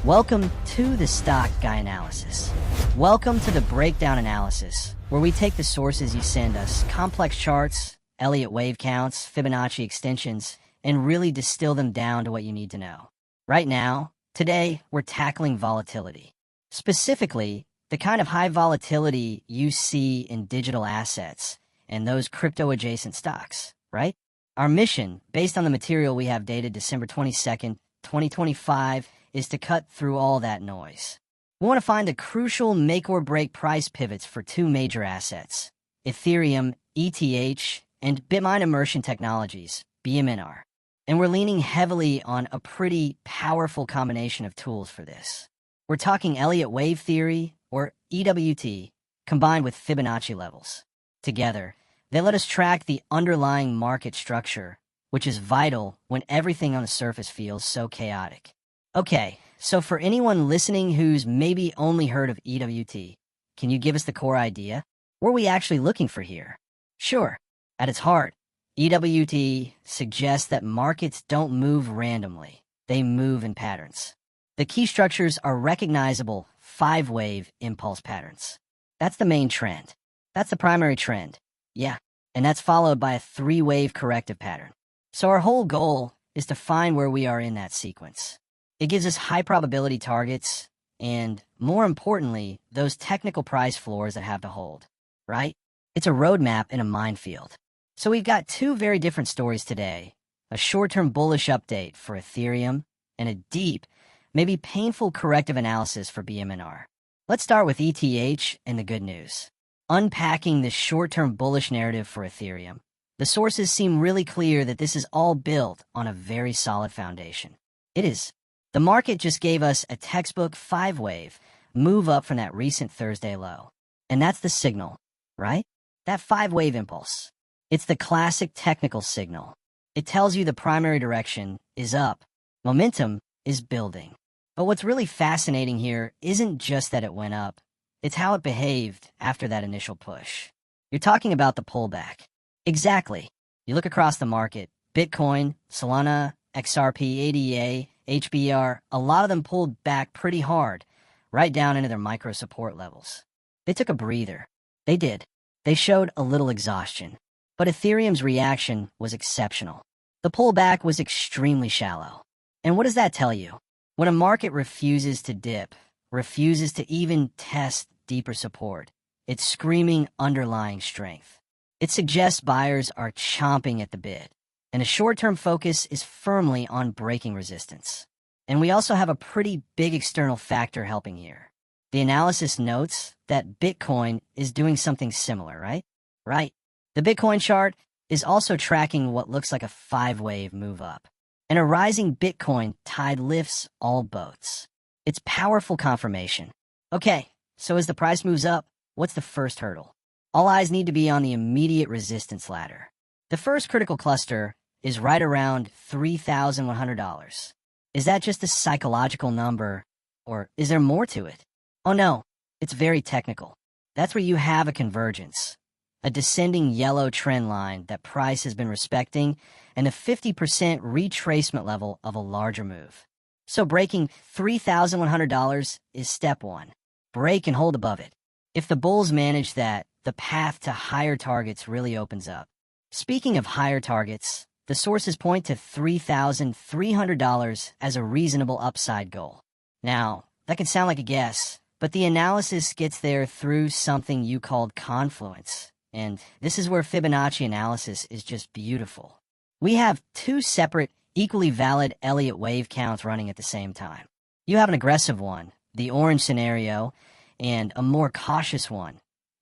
Welcome to the Stock Guy Analysis. Welcome to the breakdown analysis, where we take the sources you send us, complex charts, Elliott Wave counts, Fibonacci extensions, and really distill them down to what you need to know. Right now, today, we're tackling volatility. Specifically, the kind of high volatility you see in digital assets and those crypto-adjacent stocks, right? Our mission, based on the material we have dated December 22nd, 2025, is to cut through all that noise. We want to find the crucial make-or-break price pivots for two major assets, Ethereum, ETH, and BitMine Immersion Technologies, BMNR. And we're leaning heavily on a pretty powerful combination of tools for this. We're talking Elliott Wave Theory, or EWT, combined with Fibonacci levels. Together, they let us track the underlying market structure, which is vital when everything on the surface feels so chaotic. Okay, so for anyone listening who's maybe only heard of EWT, can you give us the core idea? What are we actually looking for here? Sure, at its heart, EWT suggests that markets don't move randomly. They move in patterns. The key structures are recognizable 5-wave impulse patterns. That's the main trend. That's the primary trend. Yeah, and that's followed by a 3-wave corrective pattern. So our whole goal is to find where we are in that sequence. It gives us high probability targets and, more importantly, those technical price floors that have to hold, right? It's a roadmap in a minefield. So we've got two very different stories today, a short-term bullish update for Ethereum and a deep, maybe painful corrective analysis for BMNR. Let's start with ETH and the good news. Unpacking this short-term bullish narrative for Ethereum, the sources seem really clear that this is all built on a very solid foundation. It is. The market just gave us a textbook 5-wave move up from that recent Thursday low. And that's the signal, right? That 5-wave impulse. It's the classic technical signal. It tells you the primary direction is up. Momentum is building. But what's really fascinating here isn't just that it went up. It's how it behaved after that initial push. You're talking about the pullback. Exactly. You look across the market, Bitcoin, Solana, XRP, ADA, HBR, a lot of them pulled back pretty hard, right down into their micro support levels. They took a breather. They did. They showed a little exhaustion. But Ethereum's reaction was exceptional. The pullback was extremely shallow. And what does that tell you? When a market refuses to dip, refuses to even test deeper support, it's screaming underlying strength. It suggests buyers are chomping at the bit, and a short-term focus is firmly on breaking resistance. And we also have a pretty big external factor helping here. The analysis notes that Bitcoin is doing something similar, right? Right. The Bitcoin chart is also tracking what looks like a 5-wave move up. And a rising Bitcoin tide lifts all boats. It's powerful confirmation. Okay, so as the price moves up, what's the first hurdle? All eyes need to be on the immediate resistance ladder. The first critical cluster is right around $3,100. Is that just a psychological number, or is there more to it? Oh no, it's very technical. That's where you have a convergence, a descending yellow trend line that price has been respecting, and a 50% retracement level of a larger move. So breaking $3,100 is step one. Break and hold above it. If the bulls manage that, the path to higher targets really opens up. Speaking of higher targets, the sources point to $3,300 as a reasonable upside goal. Now, that can sound like a guess, but the analysis gets there through something you called confluence. And this is where Fibonacci analysis is just beautiful. We have two separate, equally valid Elliott wave counts running at the same time. You have an aggressive one, the orange scenario, and a more cautious one,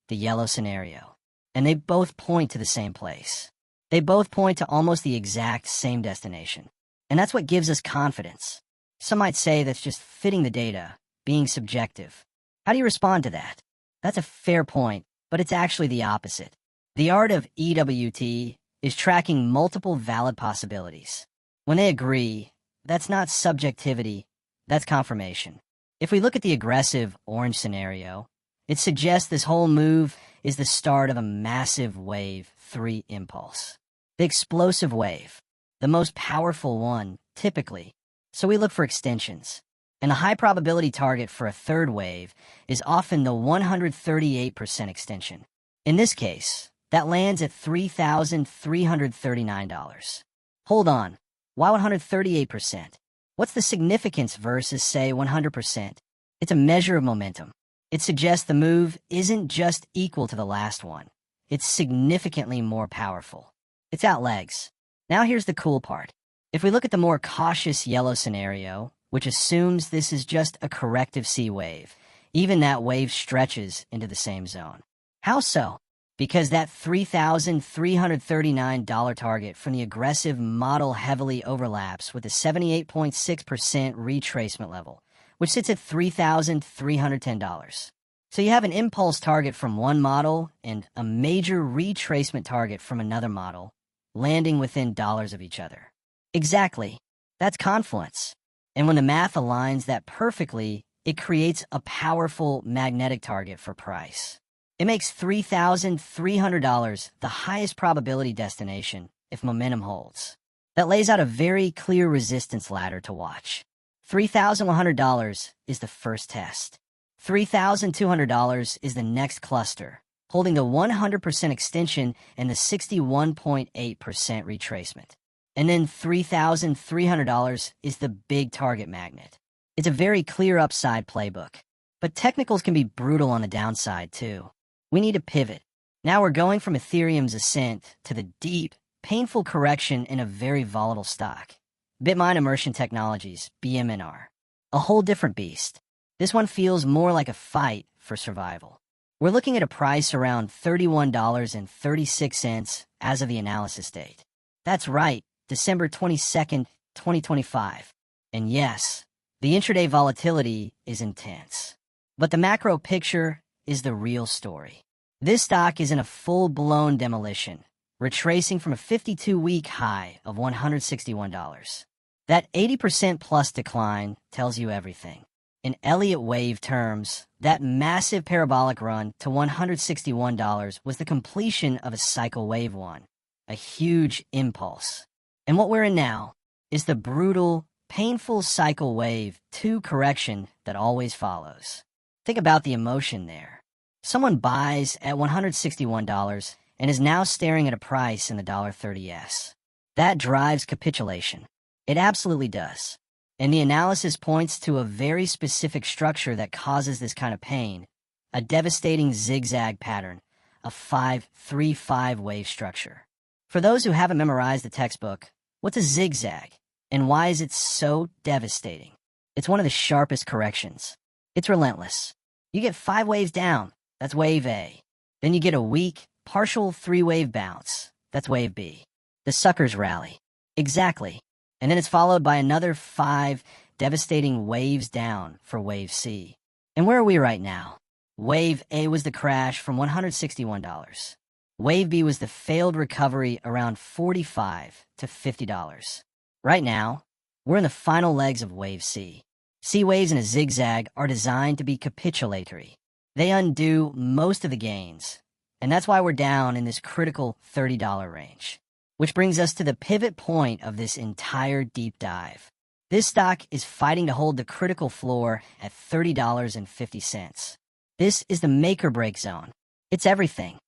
the yellow scenario. And they both point to the same place. They both point to almost the exact same destination. And that's what gives us confidence. Some might say that's just fitting the data, being subjective. How do you respond to that? That's a fair point, but it's actually the opposite. The art of EWT is tracking multiple valid possibilities. When they agree, that's not subjectivity, that's confirmation. If we look at the aggressive orange scenario, it suggests this whole move is the start of a massive wave 3 impulse. The explosive wave, the most powerful one, typically. So we look for extensions. And the high probability target for a third wave is often the 138% extension. In this case, that lands at $3,339. Hold on, why 138%? What's the significance versus, say, 100%? It's a measure of momentum. It suggests the move isn't just equal to the last one. It's significantly more powerful. It's out legs. Now here's the cool part. If we look at the more cautious yellow scenario, which assumes this is just a corrective C wave, even that wave stretches into the same zone. How so? Because that $3,339 target from the aggressive model heavily overlaps with the 78.6% retracement level, which sits at $3,310. So you have an impulse target from one model and a major retracement target from another model, landing within dollars of each other. Exactly. That's confluence. And when the math aligns that perfectly, it creates a powerful magnetic target for price. It makes $3,300 the highest probability destination if momentum holds. That lays out a very clear resistance ladder to watch. $3,100 is the first test. $3,200 is the next cluster, holding the 100% extension and the 61.8% retracement. And then $3,300 is the big target magnet. It's a very clear upside playbook. But technicals can be brutal on the downside, too. We need a pivot. Now we're going from Ethereum's ascent to the deep, painful correction in a very volatile stock. BitMine Immersion Technologies, BMNR. A whole different beast. This one feels more like a fight for survival. We're looking at a price around $31.36 as of the analysis date. That's right. December 22nd, 2025. And yes, the intraday volatility is intense. But the macro picture is the real story. This stock is in a full-blown demolition, retracing from a 52-week high of $161. That 80% plus decline tells you everything. In Elliott Wave terms, that massive parabolic run to $161 was the completion of a cycle wave one, a huge impulse. And what we're in now is the brutal, painful cycle wave 2 correction that always follows. Think about the emotion there. Someone buys at $161 and is now staring at a price in the $1.30s. That drives capitulation. It absolutely does. And the analysis points to a very specific structure that causes this kind of pain, a devastating zigzag pattern, a 5-3-5 wave structure. For those who haven't memorized the textbook, what's a zigzag, and why is it so devastating? It's one of the sharpest corrections. It's relentless. You get 5 waves down, that's wave A. Then you get a weak, partial 3-wave bounce, that's wave B. The suckers rally. Exactly. And then it's followed by another 5 devastating waves down for wave C. And where are we right now? Wave A was the crash from $161. Wave B was the failed recovery around $45 to $50. Right now, we're in the final legs of wave C. C waves in a zigzag are designed to be capitulatory. They undo most of the gains, and that's why we're down in this critical $30 range. Which brings us to the pivot point of this entire deep dive. This stock is fighting to hold the critical floor at $30.50. This is the make-or-break zone. It's everything.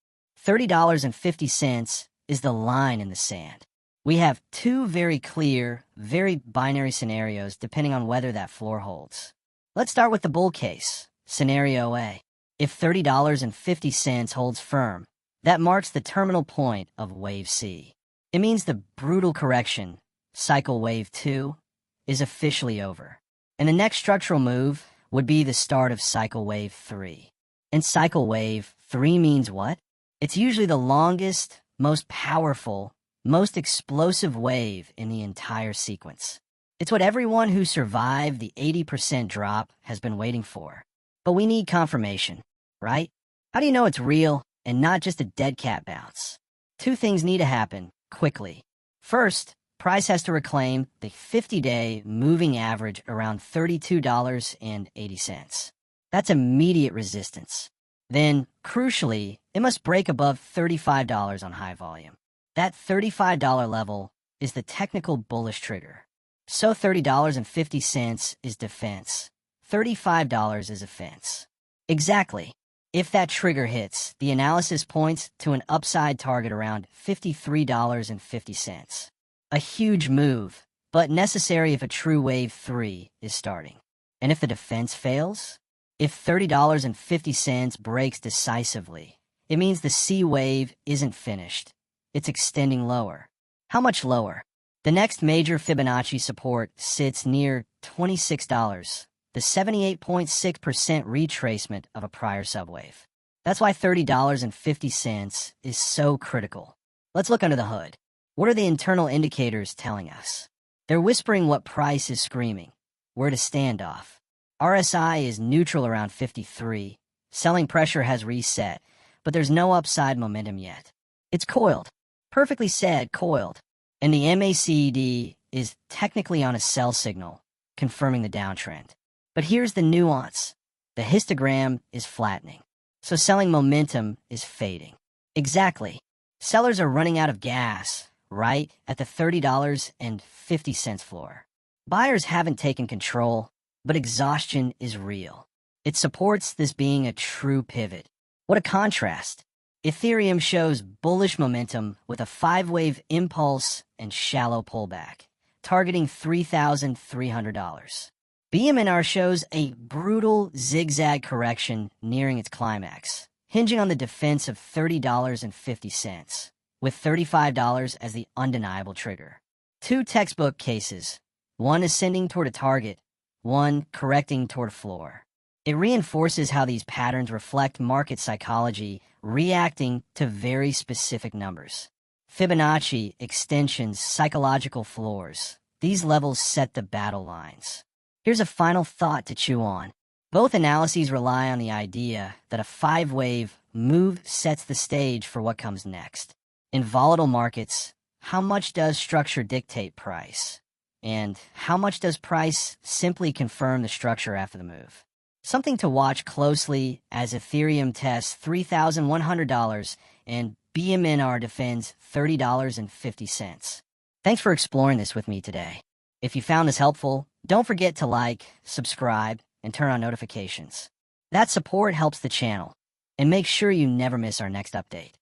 $30.50 is the line in the sand. We have 2 very clear, very binary scenarios depending on whether that floor holds. Let's start with the bull case, scenario A. If $30.50 holds firm, that marks the terminal point of wave C. It means the brutal correction, cycle wave 2, is officially over. And the next structural move would be the start of cycle wave 3. And cycle wave 3 means what? It's usually the longest, most powerful, most explosive wave in the entire sequence. It's what everyone who survived the 80% drop has been waiting for. But we need confirmation, right? How do you know it's real and not just a dead cat bounce? 2 things need to happen quickly. First, price has to reclaim the 50-day moving average around $32.80. That's immediate resistance. Then, crucially, it must break above $35 on high volume. That $35 level is the technical bullish trigger. So $30.50 is defense. $35 is offense. Exactly. If that trigger hits, the analysis points to an upside target around $53.50. A huge move, but necessary if a true wave 3 is starting. And if the defense fails? If $30.50 breaks decisively, it means the C wave isn't finished. It's extending lower. How much lower? The next major Fibonacci support sits near $26, the 78.6% retracement of a prior subwave. That's why $30.50 is so critical. Let's look under the hood. What are the internal indicators telling us? They're whispering what price is screaming. We're at a standoff. RSI is neutral around 53. Selling pressure has reset, but there's no upside momentum yet. It's coiled. Perfectly said, coiled. And the MACD is technically on a sell signal, confirming the downtrend. But here's the nuance. The histogram is flattening. So selling momentum is fading. Exactly. Sellers are running out of gas, right at the $30.50 floor. Buyers haven't taken control, but exhaustion is real. It supports this being a true pivot. What a contrast. Ethereum shows bullish momentum with a 5-wave impulse and shallow pullback, targeting $3,300. BMNR shows a brutal zigzag correction nearing its climax, hinging on the defense of $30.50, with $35 as the undeniable trigger. Two textbook cases, one ascending toward a target, one correcting toward a floor. It reinforces how these patterns reflect market psychology reacting to very specific numbers. Fibonacci, extensions, psychological floors. These levels set the battle lines. Here's a final thought to chew on. Both analyses rely on the idea that a 5-wave move sets the stage for what comes next. In volatile markets, how much does structure dictate price? And how much does price simply confirm the structure after the move? Something to watch closely as Ethereum tests $3,100 and BMNR defends $30.50. Thanks for exploring this with me today. If you found this helpful, don't forget to like, subscribe, and turn on notifications. That support helps the channel, and make sure you never miss our next update.